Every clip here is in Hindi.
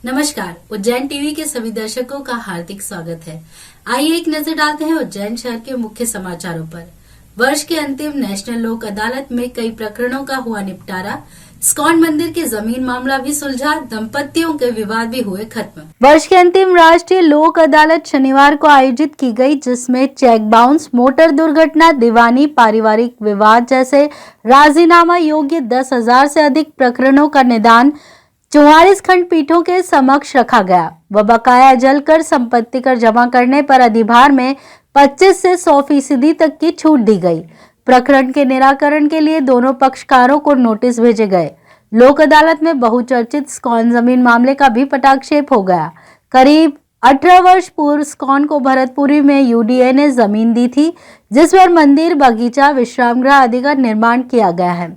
नमस्कार, उज्जैन टीवी के सभी दर्शकों का हार्दिक स्वागत है। आइए एक नजर डालते हैं उज्जैन शहर के मुख्य समाचारों पर। वर्ष के अंतिम नेशनल लोक अदालत में कई प्रकरणों का हुआ निपटारा। इस्कॉन मंदिर के जमीन मामला भी सुलझा, दंपतियों के विवाद भी हुए खत्म। वर्ष की अंतिम राष्ट्रीय लोक अदालत शनिवार को आयोजित की गई, जिसमें चेक बाउंस, मोटर दुर्घटना, दीवानी, पारिवारिक विवाद जैसे राजीनामा योग्य 10,000 से अधिक प्रकरणों का निदान 44 खंडपीठों के समक्ष रखा गया। व बकाया जल कर, संपत्ति कर जमा करने पर अधिभार में 25 से 100% तक की छूट दी गई। प्रकरण के निराकरण के लिए दोनों पक्षकारों को नोटिस भेजे गए। लोक अदालत में बहुचर्चित इस्कॉन जमीन मामले का भी पटाक्षेप हो गया। करीब 18 वर्ष पूर्व इस्कॉन को भरतपुरी में यूडीए ने जमीन दी थी, जिस पर मंदिर, बगीचा, विश्राम गृह आदि का निर्माण किया गया है।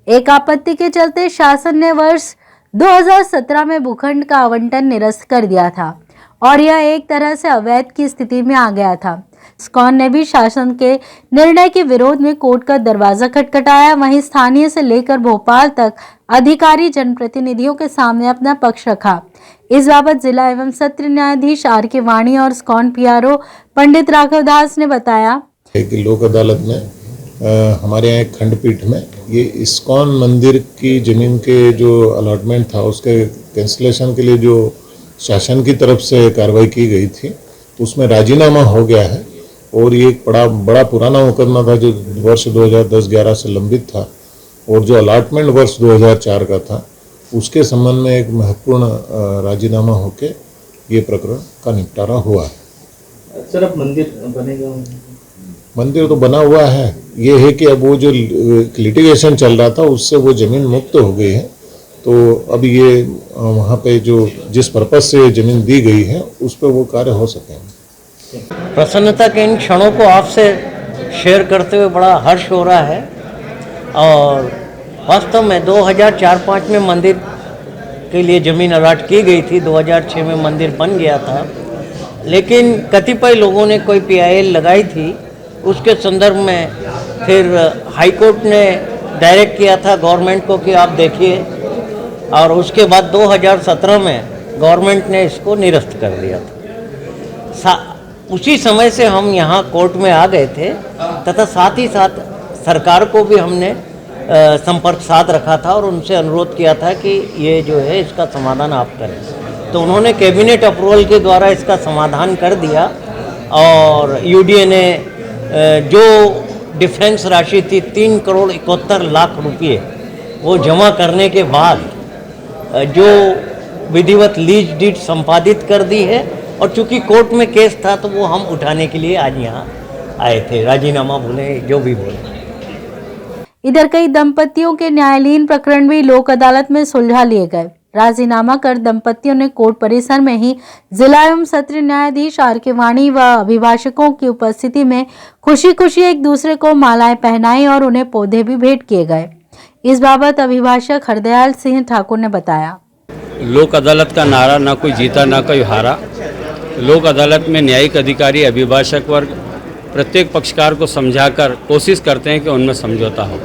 एक आपत्ति के चलते शासन ने वर्ष 2017 में भूखंड का आवंटन निरस्त कर दिया था और यह एक तरह से अवैध की स्थिति में आ गया था। इस्कॉन ने भी शासन के निर्णय के विरोध में कोर्ट का दरवाजा खटखटाया। वहीं स्थानीय से लेकर भोपाल तक अधिकारी जनप्रतिनिधियों के सामने अपना पक्ष रखा। इस बाबत जिला एवं सत्र न्यायाधीश आर.के. वाणी और इस्कॉन पीआरओ पंडित राघव दास ने बताया कि लोक अदालत में हमारे यहाँ एक खंडपीठ में ये इस्कॉन मंदिर की जमीन के जो अलॉटमेंट था उसके कैंसिलेशन के लिए जो शासन की तरफ से कार्रवाई की गई थी, उसमें राजीनामा हो गया है। और ये एक बड़ा पुराना मुकदमा था जो वर्ष 2010-11 से लंबित था, और जो अलॉटमेंट वर्ष 2004 का था उसके संबंध में एक महत्वपूर्ण राजीनामा होके ये प्रकरण का निपटारा हुआ है। सर, अब मंदिर बनेगा? मंदिर तो बना हुआ है। ये है कि अब वो जो लिटिगेशन चल रहा था उससे वो जमीन मुक्त हो गई है, तो अब ये वहाँ पे जो जिस पर्पस से जमीन दी गई है उस पर वो कार्य हो सके। प्रसन्नता के इन क्षणों को आपसे शेयर करते हुए बड़ा हर्ष हो रहा है। और वास्तव में 2004-05 में मंदिर के लिए ज़मीन अलॉट की गई थी, 2006 में मंदिर बन गया था, लेकिन कतिपय लोगों ने कोई PIL लगाई थी। उसके संदर्भ में फिर हाई कोर्ट ने डायरेक्ट किया था गवर्नमेंट को कि आप देखिए, और उसके बाद 2017 में गवर्नमेंट ने इसको निरस्त कर दिया था। उसी समय से हम यहाँ कोर्ट में आ गए थे, तथा साथ ही साथ सरकार को भी हमने संपर्क साध रखा था और उनसे अनुरोध किया था कि ये जो है इसका समाधान आप करें। तो उन्होंने कैबिनेट अप्रूवल के द्वारा इसका समाधान कर दिया, और यूडीए ने जो डिफरेंस राशि थी 3,71,00,000 रुपये वो जमा करने के बाद जो विधिवत लीज डीड संपादित कर दी है। और चूंकि कोर्ट में केस था तो वो हम उठाने के लिए आज यहाँ आए थे, राजीनामा बोले जो भी बोले। इधर कई दंपतियों के न्यायालयीन प्रकरण भी लोक अदालत में सुलझा लिए गए। राजीनामा कर दंपतियों ने कोर्ट परिसर में ही जिला एवं सत्र न्यायाधीश आर.के. वाणी व अभिभाषकों की उपस्थिति में खुशी खुशी एक दूसरे को मालाएं पहनाई और उन्हें पौधे भी भेंट किए गए। इस बाबत अभिभाषक हरदयाल सिंह ठाकुर ने बताया, लोक अदालत का नारा ना कोई जीता ना कोई हारा। लोक अदालत में न्यायिक अधिकारी, अभिभाषक वर्ग प्रत्येक पक्षकार को समझाकर कोशिश करते हैं कि उनमें समझौता हो।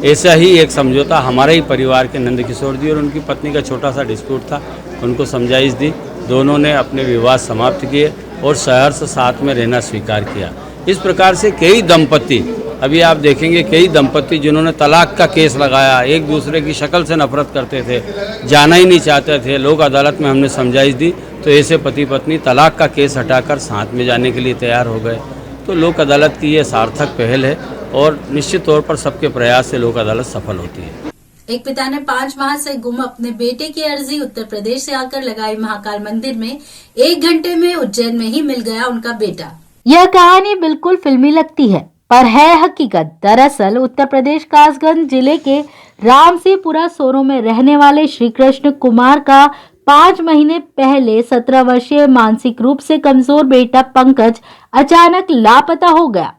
ऐसा ही एक समझौता हमारे ही परिवार के नंदकिशोर जी और उनकी पत्नी का छोटा सा डिस्प्यूट था, उनको समझाइश दी, दोनों ने अपने विवाद समाप्त किए और सहर्ष साथ में रहना स्वीकार किया। इस प्रकार से कई दंपति, अभी आप देखेंगे कई दंपति जिन्होंने तलाक का केस लगाया, एक दूसरे की शक्ल से नफरत करते थे, जाना ही नहीं चाहते थे, लोक अदालत में हमने समझाइश दी तो ऐसे पति पत्नी तलाक का केस हटाकर साथ में जाने के लिए तैयार हो गए। तो लोक अदालत की ये सार्थक पहल है और निश्चित तौर पर सबके प्रयास से लोक अदालत सफल होती है। एक पिता ने 5 माह से गुम अपने बेटे की अर्जी उत्तर प्रदेश से आकर लगाई महाकाल मंदिर में। 1 घंटे में उज्जैन में ही मिल गया उनका बेटा। यह कहानी बिल्कुल फिल्मी लगती है, पर है हकीकत। दरअसल उत्तर प्रदेश कासगंज जिले के रामसीपुरा सोरो में रहने वाले श्री कृष्ण कुमार का 5 महीने पहले 17 वर्षीय मानसिक रूप से कमजोर बेटा पंकज अचानक लापता हो गया।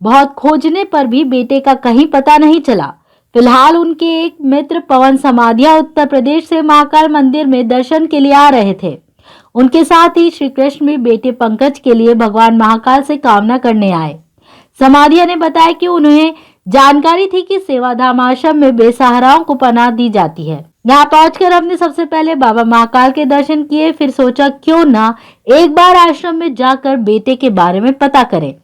बहुत खोजने पर भी बेटे का कहीं पता नहीं चला। फिलहाल उनके एक मित्र पवन समाधिया उत्तर प्रदेश से महाकाल मंदिर में दर्शन के लिए आ रहे थे। उनके साथ ही श्री कृष्ण भी बेटे पंकज के लिए भगवान महाकाल से कामना करने आए। समाधिया ने बताया कि उन्हें जानकारी थी कि सेवाधाम आश्रम में बेसहाराओं को पनाह दी जाती है। यहाँ पहुंचकर हमने सबसे पहले बाबा महाकाल के दर्शन किए, फिर सोचा क्यों ना एक बार आश्रम में जाकर बेटे के बारे में पता करें।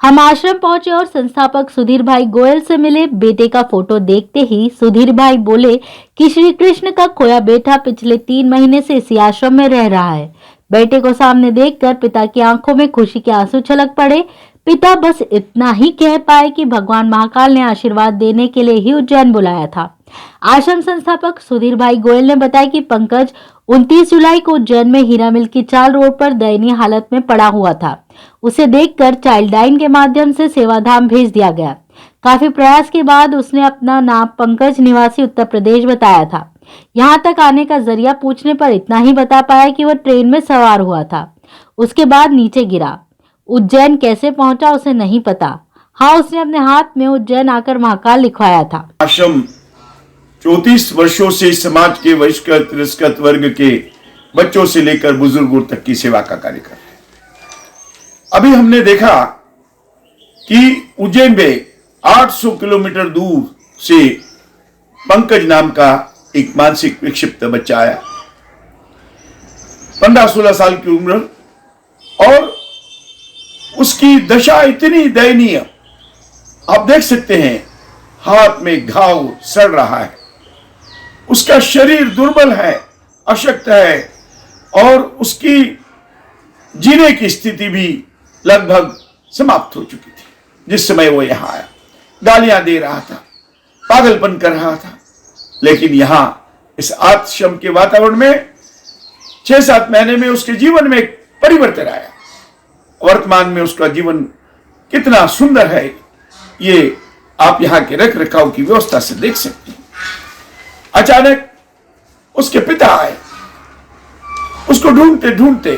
हम आश्रम पहुंचे और संस्थापक सुधीर भाई गोयल से मिले। बेटे का फोटो देखते ही सुधीर भाई बोले कि श्री कृष्ण का खोया बेटा पिछले 3 महीने से इसी आश्रम में रह रहा है। बेटे को सामने देखकर पिता की आंखों में खुशी के आंसू छलक पड़े। पिता बस इतना ही कह पाए कि भगवान महाकाल ने आशीर्वाद देने के लिए ही उज्जैन बुलाया था। आश्रम संस्थापक सुधीर भाई गोयल ने बताया कि पंकज 29 जुलाई को उज्जैन में हीरा मिल की चाल रोड पर दयनीय हालत में पड़ा हुआ था। उसे देखकर चाइल्ड लाइन के माध्यम से सेवाधाम भेज दिया गया। काफी प्रयास के बाद उसने अपना नाम पंकज निवासी उत्तर प्रदेश बताया था। यहाँ तक आने का जरिया पूछने पर इतना ही बता पाया कि वह ट्रेन में सवार हुआ था, उसके बाद नीचे गिरा। उज्जैन कैसे पहुंचा उसे नहीं पता। हाँ, उसने अपने हाथ में उज्जैन आकर महाकाल लिखवाया था। आश्रम 34 वर्षों से समाज के वहिष्कृत तिरस्कृत वर्ग के बच्चों से लेकर बुजुर्गों तक की सेवा का कार्य कर रहे हैं। अभी हमने देखा कि उज्जैन में 800 किलोमीटर दूर से पंकज नाम का एक मानसिक विक्षिप्त बच्चा आया, 15-16 साल की उम्र, और उसकी दशा इतनी दयनीय, आप देख सकते हैं, हाथ में घाव सड़ रहा है, उसका शरीर दुर्बल है, अशक्त है, और उसकी जीने की स्थिति भी लगभग समाप्त हो चुकी थी जिस समय वो यहां आया। गालियां दे रहा था, पागलपन कर रहा था, लेकिन यहां इस आश्रम के वातावरण में 6-7 महीने में उसके जीवन में एक परिवर्तन आया। वर्तमान में उसका जीवन कितना सुंदर है, ये आप यहां के रख रखाव की व्यवस्था से देख सकते हैं। अचानक उसके पिता आए, उसको ढूंढते ढूंढते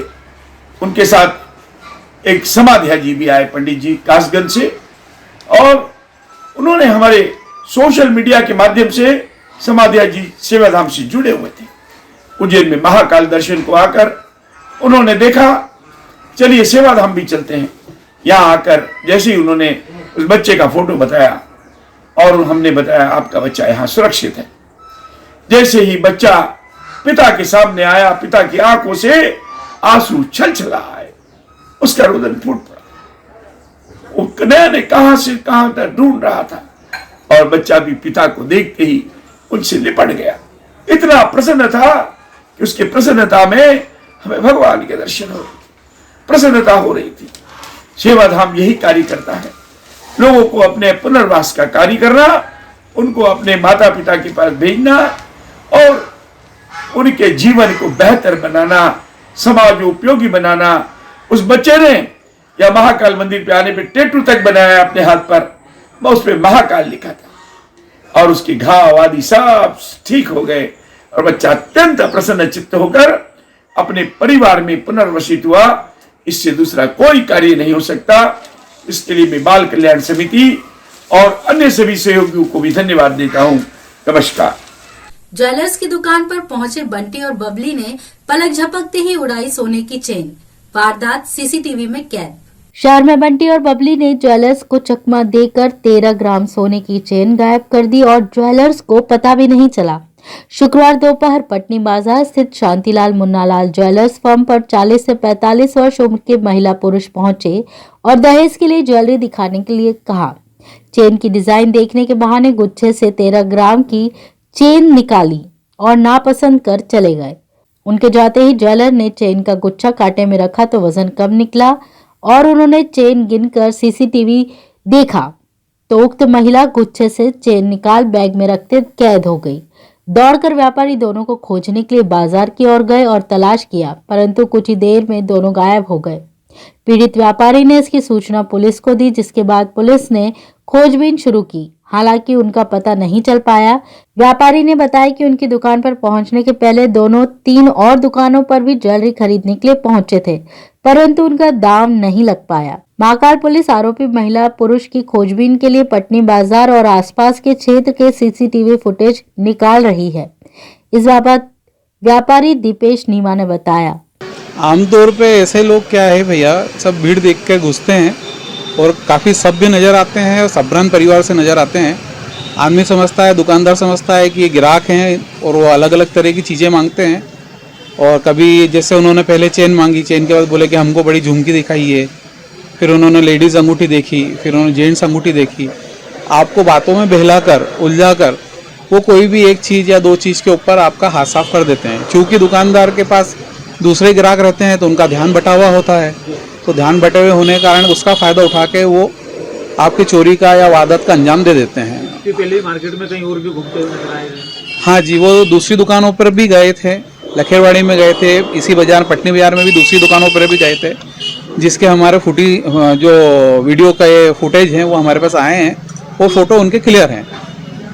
उनके साथ एक समाधिया जी भी आए, पंडित जी कासगंज से, और उन्होंने हमारे सोशल मीडिया के माध्यम से समाधिया जी सेवाधाम से जुड़े हुए थे। उज्जैन में महाकाल दर्शन को आकर उन्होंने देखा, चलिए सेवाधाम भी चलते हैं। यहाँ आकर जैसे ही उन्होंने उस बच्चे का फोटो बताया और हमने बताया आपका बच्चा यहाँ सुरक्षित है, जैसे ही बच्चा पिता के सामने आया, पिता की आंखों से आंसू छलछला आए, उसका रुदन फूट पड़ा। वो कन्हैया ने कहां से कहां तक ढूंढ रहा था, और बच्चा भी पिता को देखते ही उनसे लिपट गया। इतना प्रसन्न था कि उसकी प्रसन्नता में हमें भगवान के दर्शन हो, प्रसन्नता हो रही थी। सेवाधाम यही कार्य करता है, लोगों को अपने पुनर्वास का कार्य करना, उनको अपने माता पिता के पास भेजना और उनके जीवन को बेहतर बनाना, समाज उपयोगी बनाना। उस बच्चे ने या महाकाल मंदिर पे आने पे टैटू तक बनाया अपने हाथ पर, उस पे महाकाल लिखा था, और उसके घाव आदि सब ठीक हो गए, और बच्चा अत्यंत प्रसन्न चित्त होकर अपने परिवार में पुनर्वसित हुआ। इससे दूसरा कोई कार्य नहीं हो सकता। इसके लिए मैं बाल कल्याण समिति और अन्य सभी सहयोगियों को भी धन्यवाद देता हूं। नमस्कार। ज्वेलर्स की दुकान पर पहुंचे बंटी और बबली ने पलक झपकते ही उड़ाई सोने की चेन। वारदात सीसीटीवी में कैद। शहर में बंटी और बबली ने ज्वेलर्स को चकमा देकर 13 ग्राम सोने की चेन गायब कर दी और ज्वेलर्स को पता भी नहीं चला। शुक्रवार दोपहर पटनी बाजार स्थित शांतिलाल मुन्नालाल ज्वेलर्स फर्म पर 40 से 45 वर्ष उम्र के महिला पुरुष पहुंचे और दहेज के लिए ज्वेलरी दिखाने के लिए कहा। चेन की डिजाइन देखने के बहाने गुच्छे से 13 ग्राम की चेन निकाली और नापसंद कर चले गए। उनके जाते ही ज्वेलर ने चेन का गुच्छा कांटे में रखा तो वजन कम निकला और उन्होंने चेन गिनकर सीसीटीवी देखा तो उक्त महिला गुच्छे से चेन निकाल बैग में रखते कैद हो गई। दौड़कर व्यापारी दोनों को खोजने के लिए बाजार की ओर गए और तलाश किया, परंतु कुछ ही देर में दोनों गायब हो गए। पीड़ित व्यापारी ने इसकी सूचना पुलिस को दी, जिसके बाद पुलिस ने खोजबीन शुरू की। हालांकि उनका पता नहीं चल पाया। व्यापारी ने बताया कि उनकी दुकान पर पहुंचने के पहले दोनों 3 और दुकानों पर भी ज्वेलरी खरीदने के लिए पहुंचे थे, परंतु उनका दाम नहीं लग पाया। महाकाल पुलिस आरोपी महिला पुरुष की खोजबीन के लिए पटनी बाजार और आसपास के क्षेत्र के सीसीटीवी फुटेज निकाल रही है। इस बाबत व्यापारी दीपेश नीमा ने बताया। आमतौर पे ऐसे लोग क्या है भैया, सब भीड़ देख के घुसते हैं और काफ़ी सभ्य नज़र आते हैं और सभ्रन परिवार से नज़र आते हैं। आदमी समझता है, दुकानदार समझता है कि ये ग्राहक हैं और वो अलग अलग तरह की चीज़ें मांगते हैं। और कभी जैसे उन्होंने पहले चेन मांगी, चेन के बाद बोले कि हमको बड़ी झुमकी दिखाइए, फिर उन्होंने लेडीज़ अंगूठी देखी, फिर उन्होंने जेंट्स अंगूठी देखी। आपको बातों में बहलाकर, उलझाकर वो कोई भी एक चीज़ या दो चीज़ के ऊपर आपका हाथ साफ कर देते हैं। क्योंकि दुकानदार के पास दूसरे ग्राहक रहते हैं तो उनका ध्यान बटा हुआ होता है, तो ध्यान बटे हुए होने के कारण उसका फ़ायदा उठा के वो आपकी चोरी का या वारदात का अंजाम दे देते हैं। पहले मार्केट में कहीं और भी घूमते हुए नजर आए हैं। हाँ जी, वो दूसरी दुकानों पर भी गए थे, लखेरवाड़ी में गए थे, इसी बाजार पटनी बाजार में भी दूसरी दुकानों पर भी गए थे, जिसके हमारे जो वीडियो का ये फुटेज हैं वो हमारे पास आए हैं। वो फ़ोटो उनके क्लियर हैं।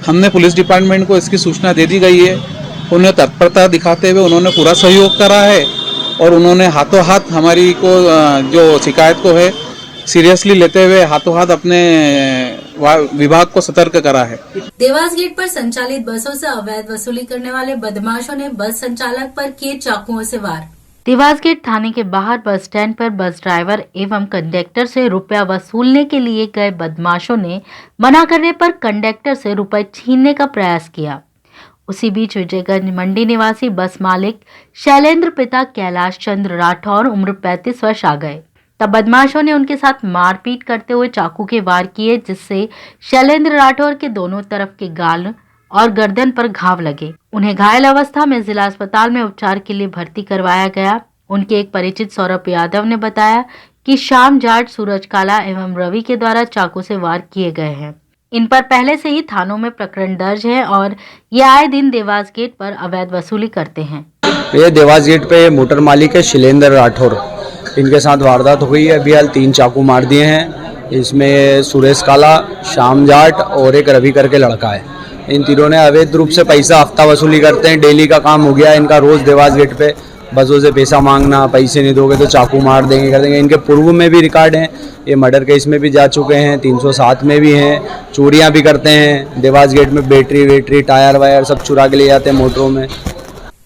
हमने पुलिस डिपार्टमेंट को इसकी सूचना दे दी गई है। उन्हें तत्परता दिखाते हुए उन्होंने पूरा सहयोग करा है और उन्होंने हाथों हाथ हमारी को जो शिकायत को है सीरियसली लेते हुए हाथों हाथ अपने विभाग को सतर्क करा है। देवास गेट पर संचालित बसों से अवैध वसूली करने वाले बदमाशों ने बस संचालक पर किए चाकुओं से वार। देवास गेट थाने के बाहर बस स्टैंड पर बस ड्राइवर एवं कंडक्टर से रुपया वसूलने के लिए गए बदमाशों ने मना करने पर कंडक्टर से रुपए छीनने का प्रयास किया। उसी बीच विजयगंज मंडी निवासी बस मालिक शैलेंद्र पिता कैलाश चंद्र राठौर उम्र 35 वर्ष आ गए। तब बदमाशों ने उनके साथ मारपीट करते हुए चाकू के वार किए, जिससे शैलेंद्र राठौर के दोनों तरफ के गाल और गर्दन पर घाव लगे। उन्हें घायल अवस्था में जिला अस्पताल में उपचार के लिए भर्ती करवाया गया। उनके एक परिचित सौरभ यादव ने बताया कि श्याम जाट, सूरज काला एवं रवि के द्वारा चाकू से वार किए गए हैं। इन पर पहले से ही थानों में प्रकरण दर्ज है और ये आए दिन देवास गेट पर अवैध वसूली करते हैं। ये देवास गेट पे मोटर मालिक है शैलेंद्र राठौर, इनके साथ वारदात हुई है। अभी हाल 3 चाकू मार दिए हैं। इसमें सुरेश काला, श्याम जाट और एक रवि करके लड़का है। इन तीनों ने अवैध रूप से पैसा हफ्ता वसूली करते हैं। डेली का काम हो गया है इनका। रोज देवास गेट पे बसों से पैसा मांगना, पैसे नहीं दोगे तो चाकू मार देंगे, कर देंगे। इनके पूर्व में भी रिकॉर्ड हैं, ये मर्डर केस में भी जा चुके हैं, 307 में भी हैं, चोरियां भी करते हैं। देवास गेट में बैटरी टायर वायर सब चुरा के ले जाते हैं मोटरों में।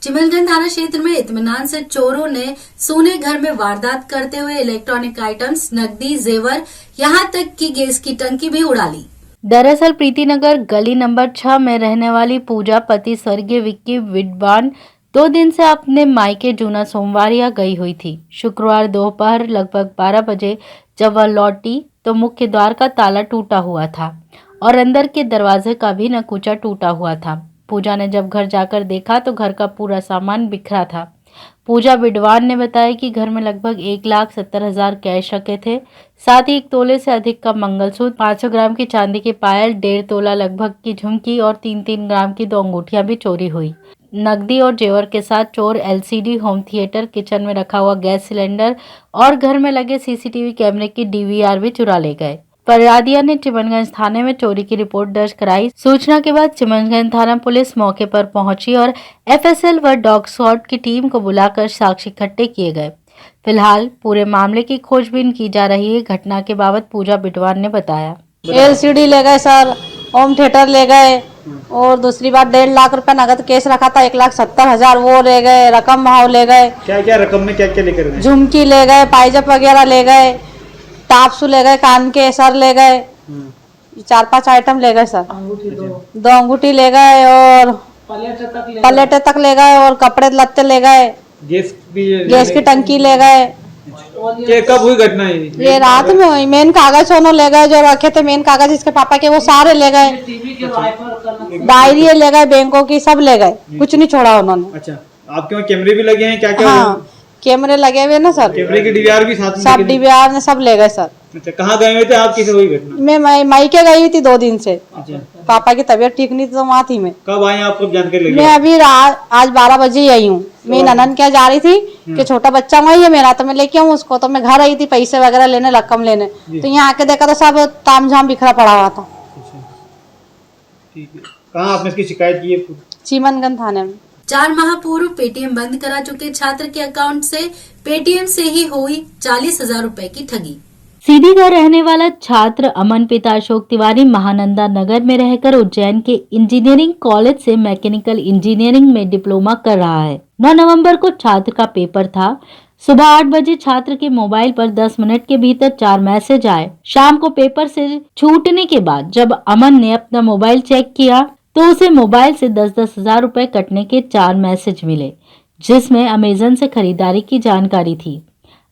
चिमलगंज थाना क्षेत्र में इत्मीनान से चोरों ने सोने घर में वारदात करते हुए इलेक्ट्रॉनिक आइटम्स, नकदी, जेवर, यहां तक कि गैस की टंकी भी उड़ा ली। दरअसल प्रीतिनगर गली नंबर 6 में रहने वाली पूजा पति स्वर्गीय विक्की विद्वान 2 दिन से अपने मायके जूना सोमवारिया गई हुई थी। शुक्रवार दोपहर लगभग 12 बजे जब वह लौटी तो मुख्य द्वार का ताला टूटा हुआ था और अंदर के दरवाजे का भी नकुचा टूटा हुआ था। पूजा ने जब घर जाकर देखा तो घर का पूरा सामान बिखरा था। पूजा विद्वान ने बताया कि घर में लगभग 1,70,000 कैश रखे थे, साथ ही 1 तोले से अधिक का मंगलसूत्र, 500 ग्राम की चांदी की पायल, 1.5 तोला लगभग की झुमकी और 3-3 ग्राम की 2 अंगूठियां भी चोरी हुई। नकदी और जेवर के साथ चोर एलसीडी होम थिएटर, किचन में रखा हुआ गैस सिलेंडर और घर में लगे सीसीटीवी कैमरे की डीवीआर भी चुरा ले गए। फरियादिया ने चिमनगंज थाने में चोरी की रिपोर्ट दर्ज कराई। सूचना के बाद चिमनगंज थाना पुलिस मौके पर पहुंची और एफएसएल व डॉग स्क्वाड की टीम को बुलाकर साक्ष्य इकट्ठे किए गए। फिलहाल पूरे मामले की खोजबीन की जा रही है। घटना के बाबत पूजा बिटवान ने बताया। एलसीडी ले गए सर, होम थिएटर ले गए और दूसरी बात 1.5 लाख रुपए नगद केस रखा था, 1,70,000 वो ले गए। रकम भाव ले गए। क्या क्या रकम में क्या क्या लेकर गए? झुमकी ले गए, पाइजप वगैरह ले गए, टापसू ले गए, कान के सर ले गए, 4-5 आइटम ले गए सर। 2 अंगूठी ले गए और पलेट तक ले गए और कपड़े लत्ते ले गए। गैस की टंकी ले गए। ये कब हुई घटना है? ये रात में हुई। मेन कागज उन्होंने ले गए, जो रखे थे मेन कागज इसके पापा के, वो सारे ले गए। डायरी ले गए, बैंकों की सब ले गए, कुछ नहीं छोड़ा उन्होंने। अच्छा, आपके वहाँ कैमरे भी लगे हैं? क्या क्या? हाँ, कैमरे लगे हुए ना सर। कैमरे की डीवीआर भी साथ में? सब डीवीआर ने सब ले गए सर। अच्छा, कहाँ गए हुए थे आप? किसे हुई घटना? मैं मायके गई हुई थी 2 दिन से। अच्छा, पापा की तबीयत ठीक नहीं थी तो वहाँ थी मैं। कब आए आप? कब जानकारी लगी? मैं अभी आज 12 बजे ही आई हूँ। मैं ननन क्या जा रही थी कि छोटा बच्चा वही है मेरा, तो मैं लेके आऊँ उसको। तो मैं घर आई थी पैसे वगैरह लेने, रकम लेने, तो यहाँ आके देखा तो सब तामझाम बिखरा पड़ा हुआ था। ठीक है, कहाँ आपने इसकी शिकायत की है? चिमनगंज थाने में। 4 माह पूर्व पेटीएम बंद करा चुके छात्र के अकाउंट से पेटीएम से ही हुई 40,000 रुपए की ठगी। सीधी का रहने वाला छात्र अमन पिता अशोक तिवारी महानंदा नगर में रहकर उज्जैन के इंजीनियरिंग कॉलेज से मैकेनिकल इंजीनियरिंग में डिप्लोमा कर रहा है। 9 नवंबर को छात्र का पेपर था। सुबह 8 बजे छात्र के मोबाइल पर 10 मिनट के भीतर 4 मैसेज आए। शाम को पेपर से छूटने के बाद जब अमन ने अपना मोबाइल चेक किया तो उसे मोबाइल से 10-10 हजार रुपए कटने के 4 मैसेज मिले, जिसमें अमेजन से खरीदारी की जानकारी थी।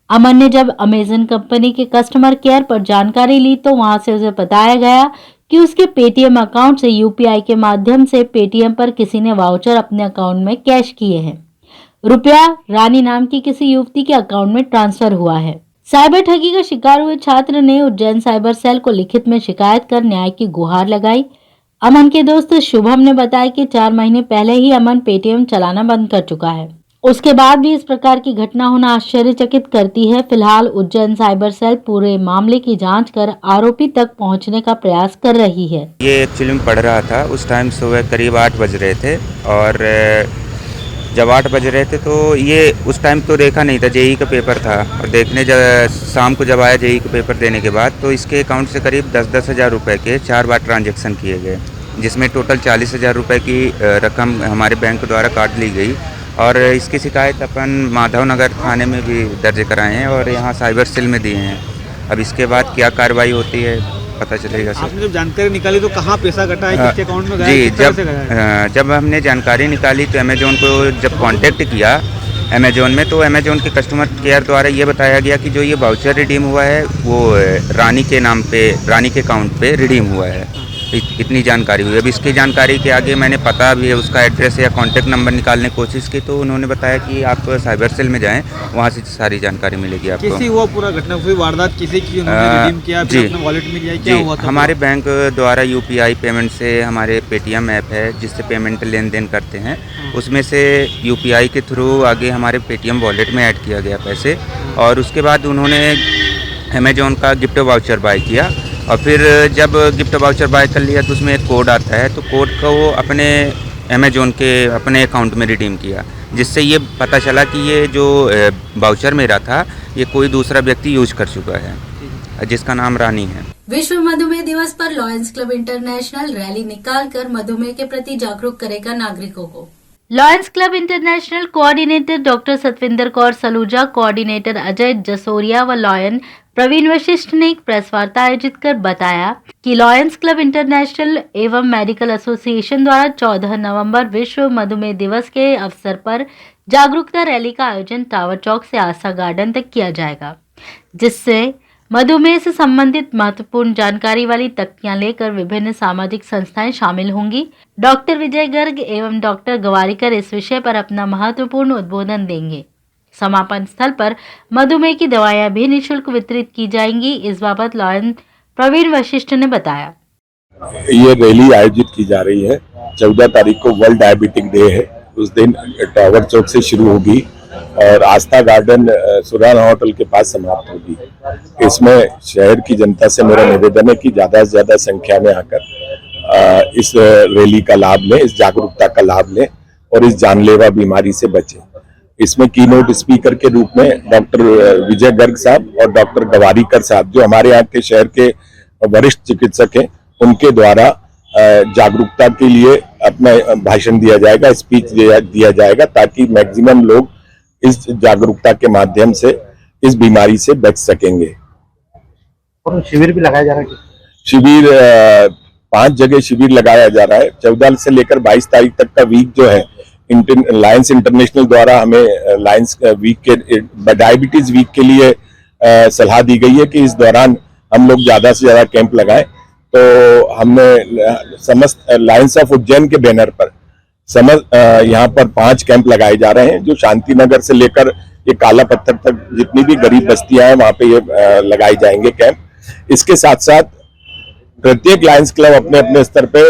अमन ने जब अमेजन कंपनी के कस्टमर केयर पर जानकारी ली तो वहां से उसे बताया गया कि उसके पेटीएम अकाउंट से यूपीआई के माध्यम से पेटीएम पर किसी ने वाउचर अपने अकाउंट में कैश किए हैं। रुपया रानी नाम की किसी युवती के अकाउंट में ट्रांसफर हुआ है। साइबर ठगी का शिकार हुए छात्र ने उज्जैन साइबर सेल को लिखित में शिकायत कर न्याय की गुहार लगाई। अमन के दोस्त शुभम ने बताया कि 4 महीने पहले ही अमन पेटीएम चलाना बंद कर चुका है। उसके बाद भी इस प्रकार की घटना होना आश्चर्यचकित करती है। फिलहाल उज्जैन साइबर सेल पूरे मामले की जांच कर आरोपी तक पहुंचने का प्रयास कर रही है। ये एक्चुअली में पढ़ रहा था, उस टाइम सुबह करीब 8 बज रहे थे और जब 8 बज रहे थे तो ये उस टाइम तो देखा नहीं था, जेई का पेपर था और देखने शाम को जब आया जेई का पेपर देने के बाद तो इसके अकाउंट से करीब 10-10 हज़ार रुपये के 4 बार ट्रांजैक्शन किए गए, जिसमें टोटल 40 हज़ार रुपये की रकम हमारे बैंक द्वारा काट ली गई। और इसकी शिकायत अपन माधव नगर थाने में भी दर्ज कराए हैं और यहाँ साइबर सेल में दिए हैं। अब इसके बाद क्या कार्रवाई होती है पता चलेगा सर। आपने जब जानकारी निकाली तो कहाँ पैसा कटा है, किसके अकाउंट में गया, जी, किस तरह से गया है? जब हमने जानकारी निकाली तो अमेजोन को जब कांटेक्ट किया अमेजोन में, तो अमेजोन के कस्टमर केयर द्वारा ये बताया गया कि जो ये वाउचर रिडीम हुआ है वो रानी के नाम पे, रानी के अकाउंट पे रिडीम हुआ है। इतनी जानकारी हुई। अब इसकी जानकारी के आगे मैंने पता भी है उसका एड्रेस या कांटेक्ट नंबर निकालने की कोशिश की तो उन्होंने बताया कि आप साइबर सेल में जाएं, वहां से सारी जानकारी मिलेगी आपको। कैसी हुआ पूरा घटना, कोई वारदात किसी की उन्होंने रिडीम किया, फिर अपने वॉलेट में किया, क्या हुआ था? हमारे बैंक द्वारा यूपीआई पेमेंट से हमारे पेटीएम ऐप है जिससे पेमेंट लेन देन करते हैं, उसमें से यूपीआई के थ्रू आगे हमारे पेटीएम वॉलेट में ऐड किया गया पैसे और उसके बाद उन्होंने अमेजोन का गिफ्ट वाउचर बाय किया और फिर जब गिफ्ट वाउचर बाय कर लिया तो उसमें एक कोड आता है, तो कोड को वो अपने अमेजोन के अपने अकाउंट में रिडीम किया, जिससे ये पता चला कि ये जो वाउचर मेरा था ये कोई दूसरा व्यक्ति यूज कर चुका है जिसका नाम रानी है। विश्व मधुमेह दिवस पर लॉयंस क्लब इंटरनेशनल रैली निकालकर मधुमेह के प्रति जागरूक करेगा नागरिकों को। Lions Club International coordinator doctor Satvinder Kaur Saluja, coordinator Ajay Jasoria व लॉयन प्रवीण वशिष्ठ ने एक प्रेस वार्ता आयोजित कर बताया कि लॉयंस क्लब इंटरनेशनल एवं मेडिकल एसोसिएशन द्वारा 14 नवंबर विश्व मधुमेह दिवस के अवसर पर जागरूकता रैली का आयोजन टावर चौक से आस्था गार्डन तक किया जाएगा, जिससे मधुमेह से संबंधित महत्वपूर्ण जानकारी वाली तख्तियां लेकर विभिन्न सामाजिक संस्थाएं शामिल होंगी। डॉक्टर विजय गर्ग एवं डॉक्टर गवारीकर इस विषय पर अपना महत्वपूर्ण उद्बोधन देंगे। समापन स्थल पर मधुमेह की दवाएं भी निःशुल्क वितरित की जाएंगी। इस बाबत लॉयन प्रवीण वशिष्ठ ने बताया। ये रैली आयोजित की जा रही है, 14 तारीख को वर्ल्ड डायबिटिक डे है, उस दिन टावर चौक से शुरू होगी और आस्था गार्डन सुराना होटल के पास समाप्त होगी। इसमें शहर की जनता से मेरा निवेदन है कि ज्यादा से ज्यादा संख्या में आकर इस रैली का लाभ लें, इस जागरूकता का लाभ लें और इस जानलेवा बीमारी से बचें। इसमें कीनोट स्पीकर के रूप में डॉक्टर विजय गर्ग साहब और डॉक्टर गवारीकर साहब, जो हमारे यहाँ के शहर के वरिष्ठ चिकित्सक हैं, उनके द्वारा जागरूकता के लिए अपना भाषण दिया जाएगा, स्पीच दिया जाएगा, ताकि मैक्सिमम लोग इस जागरूकता के माध्यम से इस बीमारी से बच सकेंगे। और शिविर भी लगाया जा रहा है। शिविर 5 जगह शिविर लगाया जा रहा है। 14 से लेकर 22 तारीख तक का वीक जो है लायंस इंटरनेशनल द्वारा हमें लायंस वीक के डायबिटीज वीक के लिए सलाह दी गई है कि इस दौरान हम लोग ज्यादा से ज्यादा कैंप लगाएं। तो हमने समस्त लायंस ऑफ उज्जैन के बैनर पर यहाँ पर 5 कैंप लगाए जा रहे हैं, जो शांति नगर से लेकर ये काला पत्थर तक जितनी भी गरीब बस्तियां हैं वहां पे ये लगाए जाएंगे कैंप। इसके साथ साथ प्रत्येक लायंस क्लब अपने अपने स्तर पे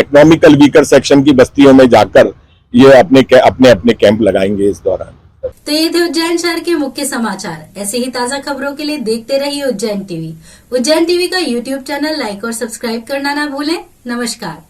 इकोनॉमिकल वीकर सेक्शन की बस्तियों में जाकर ये अपने अपने कैंप लगाएंगे इस दौरान। तो ये थे उज्जैन शहर के मुख्य समाचार। ऐसे ही ताजा खबरों के लिए देखते रहिए उज्जैन टीवी। उज्जैन टीवी का यूट्यूब चैनल लाइक और सब्सक्राइब करना ना भूलें। नमस्कार।